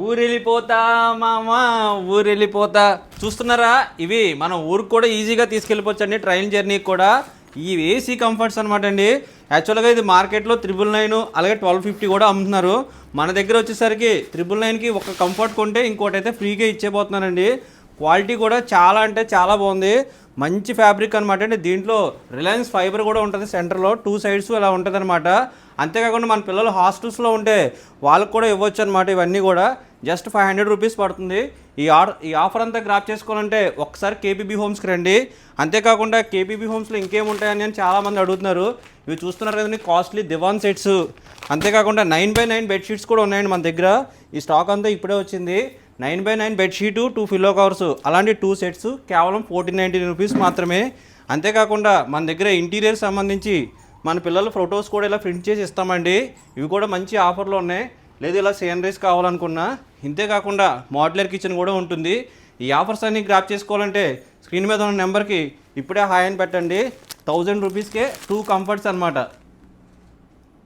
ఊరెళ్ళిపోతా మామ ఊరెళ్ళిపోతా. చూస్తున్నారా, ఇవి మన ఊరికి కూడా ఈజీగా తీసుకెళ్ళిపోవచ్చు అండి. ట్రైన్ జర్నీకి కూడా ఈ ఏసీ కంఫర్ట్స్ అనమాట అండి. యాక్చువల్గా ఇది మార్కెట్లో 999 అలాగే 1250 కూడా అమ్ముతున్నారు. మన దగ్గర వచ్చేసరికి 999కి ఒక కంఫర్ట్ కొంటే ఇంకోటి అయితే ఫ్రీగా ఇచ్చేపోతున్నానండి. క్వాలిటీ కూడా చాలా అంటే చాలా బాగుంది. మంచి ఫ్యాబ్రిక్ అనమాట అండి. దీంట్లో రిలయన్స్ ఫైబర్ కూడా ఉంటుంది సెంటర్లో, 2 సైడ్స్ ఇలా ఉంటుంది అనమాట. అంతేకాకుండా మన పిల్లలు హాస్టల్స్లో ఉంటే వాళ్ళకు కూడా ఇవ్వచ్చు అనమాట. ఇవన్నీ కూడా జస్ట్ 500 రూపీస్ పడుతుంది. ఈ ఆఫర్ అంతా గ్రాప్ చేసుకోవాలంటే ఒకసారి కేపీబీ హోమ్స్కి రండి. అంతేకాకుండా కేపీబీ హోమ్స్లో ఇంకేముంటాయని అని చాలామంది అడుగుతున్నారు. ఇవి చూస్తున్నారు కదండి, కాస్ట్లీ దివాన్ సెట్స్, అంతేకాకుండా 9x9 బెడ్షీట్స్ కూడా ఉన్నాయండి మన దగ్గర. ఈ స్టాక్ అంతా ఇప్పుడే వచ్చింది. 9x9 బెడ్షీటు, 2 పిల్లో కవర్స్, అలాంటి 2 సెట్స్ కేవలం 1490 రూపీస్ మాత్రమే. అంతేకాకుండా మన దగ్గర ఇంటీరియర్ సంబంధించి మన పిల్లల ఫొటోస్ కూడా ఇలా ప్రింట్ చేసి ఇస్తామండి. ఇవి కూడా మంచి ఆఫర్లో ఉన్నాయి. లేదు ఇలా సీనరీస్ కావాలనుకున్నా. ఇంతేకాకుండా మోడ్యులర్ కిచెన్ కూడా ఉంటుంది. ఈ ఆఫర్స్ అన్ని గ్రాప్ చేసుకోవాలంటే స్క్రీన్ మీద ఉన్న నెంబర్కి ఇప్పుడే హాయ్ అని పెట్టండి. 1000 రూపీస్కే 2 కంఫర్ట్స్ అనమాట.